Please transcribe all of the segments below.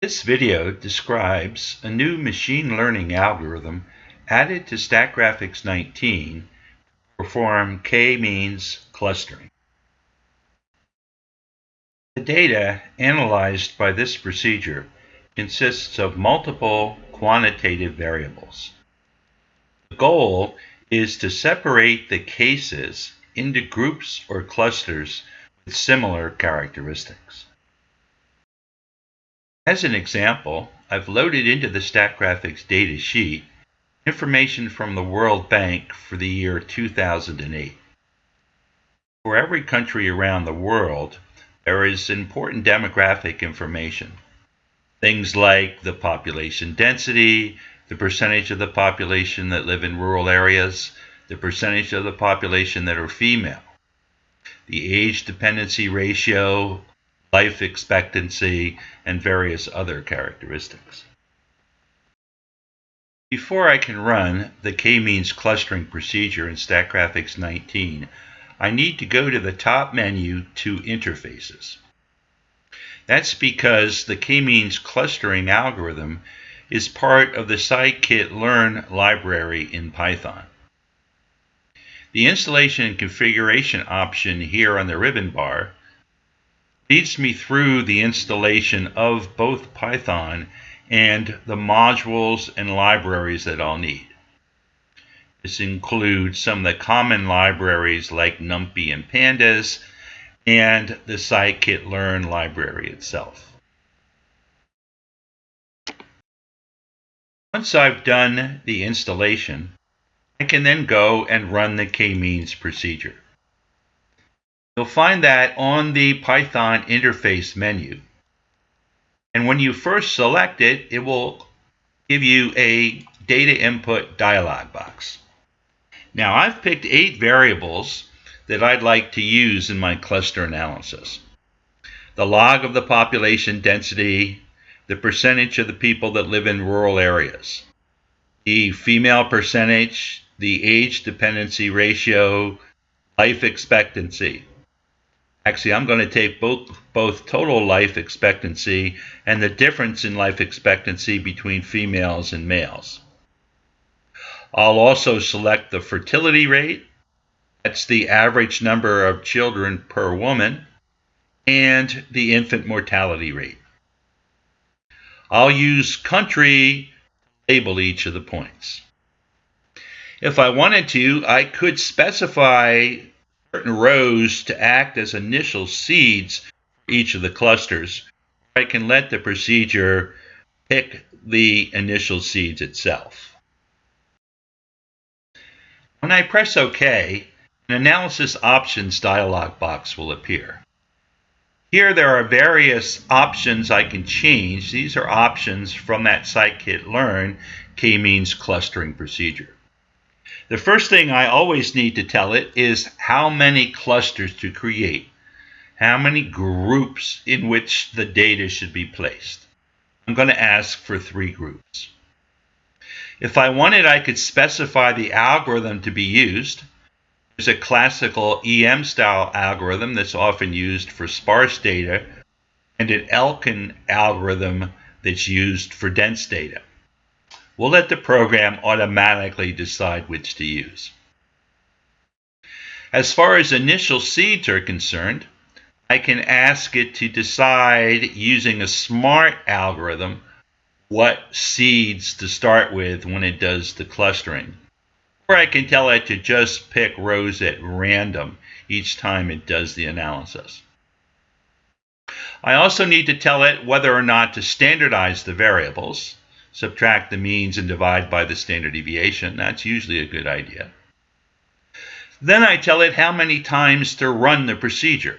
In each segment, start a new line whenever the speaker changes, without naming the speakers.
This video describes a new machine learning algorithm added to Statgraphics 19 to perform K-means clustering. The data analyzed by this procedure consists of multiple quantitative variables. The goal is to separate the cases into groups or clusters with similar characteristics. As an example, I've loaded into the Statgraphics data sheet information from the World Bank for the year 2008. For every country around the world, there is important demographic information. Things like the population density, the percentage of the population that live in rural areas, the percentage of the population that are female, the age dependency ratio, life expectancy, and various other characteristics. Before I can run the K-means clustering procedure in Statgraphics 19, I need to go to the top menu to Interfaces. That's because the K-means clustering algorithm is part of the Scikit-learn library in Python. The installation and configuration option here on the ribbon bar leads me through the installation of both Python and the modules and libraries that I'll need. This includes some of the common libraries like NumPy and Pandas, and the Scikit-learn library itself. Once I've done the installation, I can then go and run the K-means procedure. You'll find that on the Python interface menu. And when you first select it, it will give you a data input dialog box. Now, I've picked 8 variables that I'd like to use in my cluster analysis. The log of the population density, the percentage of the people that live in rural areas, the female percentage, the age dependency ratio, life expectancy. Actually, I'm going to take both total life expectancy and the difference in life expectancy between females and males. I'll also select the fertility rate. That's the average number of children per woman, and the infant mortality rate. I'll use country to label each of the points. If I wanted to, I could specify certain rows to act as initial seeds for each of the clusters. I can let the procedure pick the initial seeds itself. When I press OK, an Analysis Options dialog box will appear. Here there are various options I can change. These are options from that Scikit-learn K-means clustering procedure. The first thing I always need to tell it is how many clusters to create, how many groups in which the data should be placed. I'm going to ask for 3 groups. If I wanted, I could specify the algorithm to be used. There's a classical EM-style algorithm that's often used for sparse data, and an Elkin algorithm that's used for dense data. We'll let the program automatically decide which to use. As far as initial seeds are concerned, I can ask it to decide using a smart algorithm what seeds to start with when it does the clustering. Or I can tell it to just pick rows at random each time it does the analysis. I also need to tell it whether or not to standardize the variables, subtract the means and divide by the standard deviation. That's usually a good idea. Then I tell it how many times to run the procedure.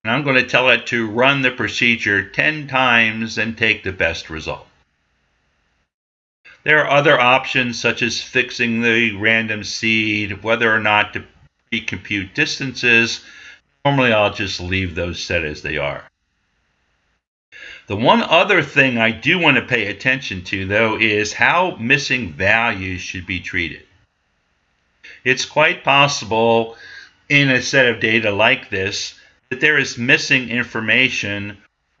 And I'm going to tell it to run the procedure 10 times and take the best result. There are other options such as fixing the random seed, whether or not to pre-compute distances. Normally I'll just leave those set as they are. The one other thing I do want to pay attention to, though, is how missing values should be treated. It's quite possible in a set of data like this that there is missing information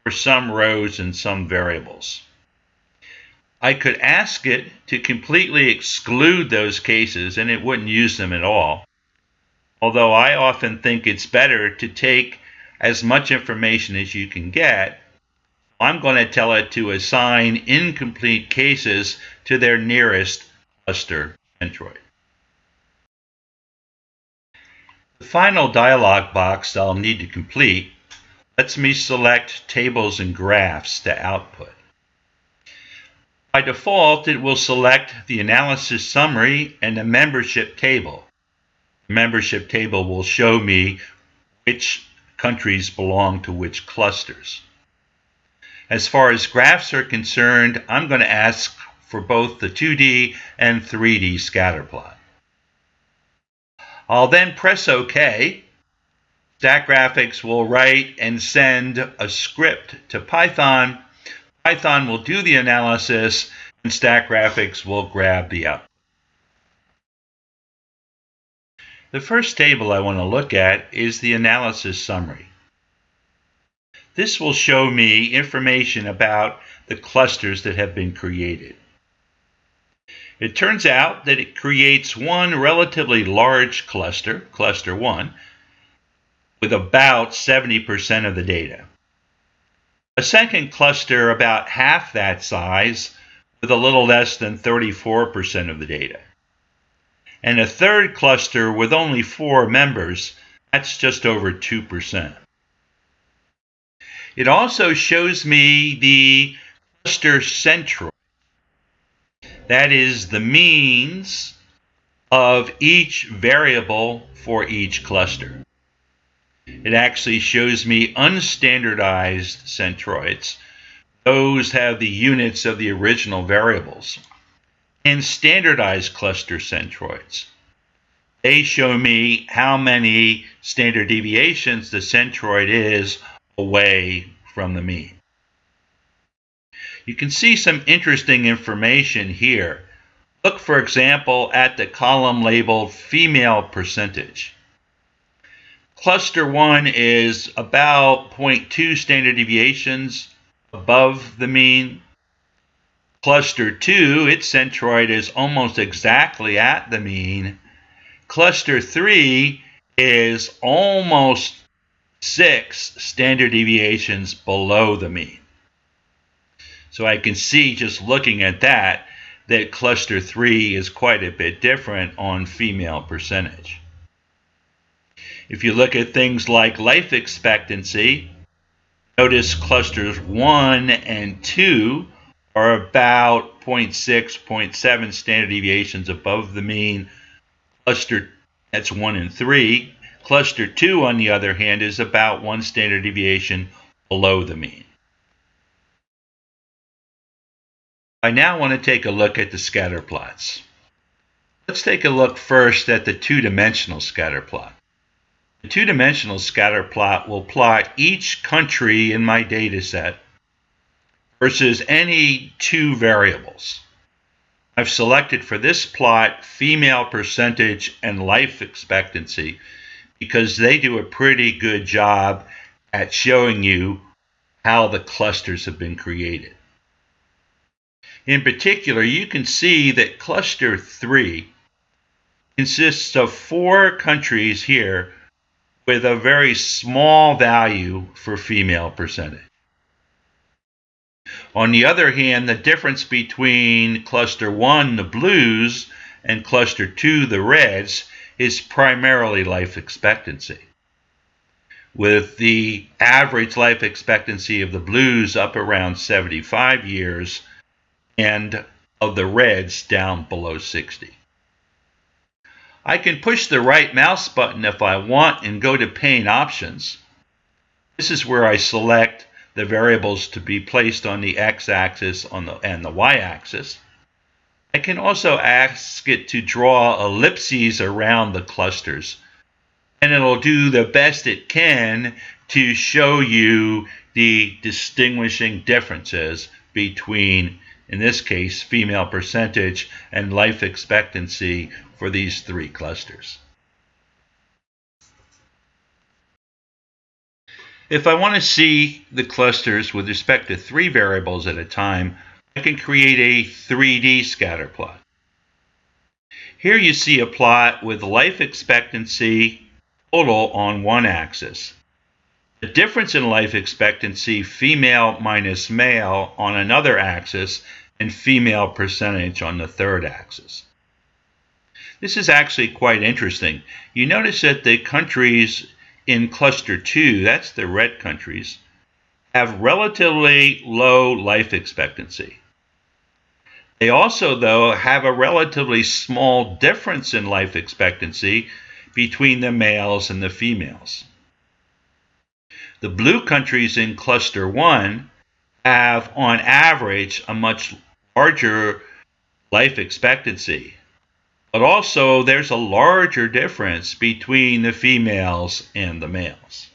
for some rows and some variables. I could ask it to completely exclude those cases and it wouldn't use them at all. Although I often think it's better to take as much information as you can get, I'm going to tell it to assign incomplete cases to their nearest cluster centroid. The final dialog box I'll need to complete lets me select tables and graphs to output. By default, it will select the analysis summary and the membership table. The membership table will show me which countries belong to which clusters. As far as graphs are concerned, I'm going to ask for both the 2D and 3D scatter plot. I'll then press OK. Statgraphics will write and send a script to Python. Python will do the analysis, and Statgraphics will grab the output. The first table I want to look at is the analysis summary. This will show me information about the clusters that have been created. It turns out that it creates one relatively large cluster, cluster 1, with about 70% of the data. A second cluster about half that size with a little less than 34% of the data. And a third cluster with only 4 members, that's just over 2%. It also shows me the cluster centroid. That is the means of each variable for each cluster. It actually shows me unstandardized centroids. Those have the units of the original variables. And standardized cluster centroids. They show me how many standard deviations the centroid is away from the mean. You can see some interesting information here. Look, for example, at the column labeled female percentage. Cluster 1 is about 0.2 standard deviations above the mean. Cluster 2, its centroid is almost exactly at the mean. Cluster 3 is almost 6 standard deviations below the mean. So I can see just looking at that cluster 3 is quite a bit different on female percentage. If you look at things like life expectancy, notice clusters 1 and 2 are about 0.6, 0.7 standard deviations above the mean. Cluster, that's 1 and 3. Cluster 2, on the other hand, is about 1 standard deviation below the mean. I now want to take a look at the scatter plots. Let's take a look first at the two-dimensional scatter plot. The two-dimensional scatter plot will plot each country in my data set versus any 2 variables. I've selected for this plot female percentage and life expectancy because they do a pretty good job at showing you how the clusters have been created. In particular, you can see that cluster 3 consists of 4 countries here with a very small value for female percentage. On the other hand, the difference between cluster 1, the blues, and cluster 2, the reds, is primarily life expectancy, with the average life expectancy of the blues up around 75 years and of the reds down below 60. I can push the right mouse button if I want and go to Pane Options. This is where I select the variables to be placed on the x-axis and the y-axis. I can also ask it to draw ellipses around the clusters, and it'll do the best it can to show you the distinguishing differences between, in this case, female percentage and life expectancy for these 3 clusters. If I want to see the clusters with respect to 3 variables at a time, I can create a 3D scatter plot. Here you see a plot with life expectancy total on one axis, the difference in life expectancy female minus male on another axis, and female percentage on the third axis. This is actually quite interesting. You notice that the countries in cluster 2, that's the red countries, have relatively low life expectancy. They also, though, have a relatively small difference in life expectancy between the males and the females. The blue countries in cluster 1 have, on average, a much larger life expectancy. But also, there's a larger difference between the females and the males.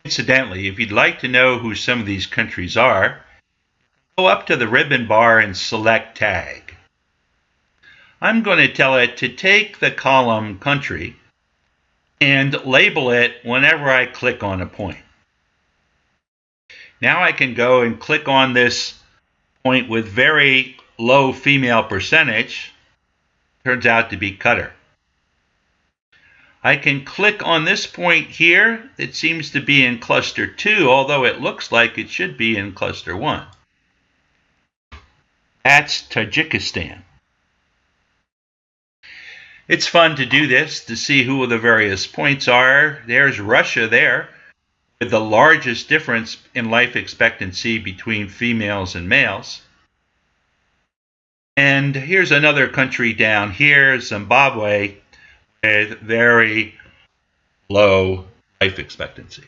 Incidentally, if you'd like to know who some of these countries are, go up to the ribbon bar and select Tag. I'm going to tell it to take the column Country and label it whenever I click on a point. Now I can go and click on this point with very low female percentage. Turns out to be Qatar. I can click on this point here. It seems to be in cluster 2, although it looks like it should be in cluster 1. That's Tajikistan. It's fun to do this, to see who the various points are. There's Russia there, with the largest difference in life expectancy between females and males. And here's another country down here, Zimbabwe, with very low life expectancy.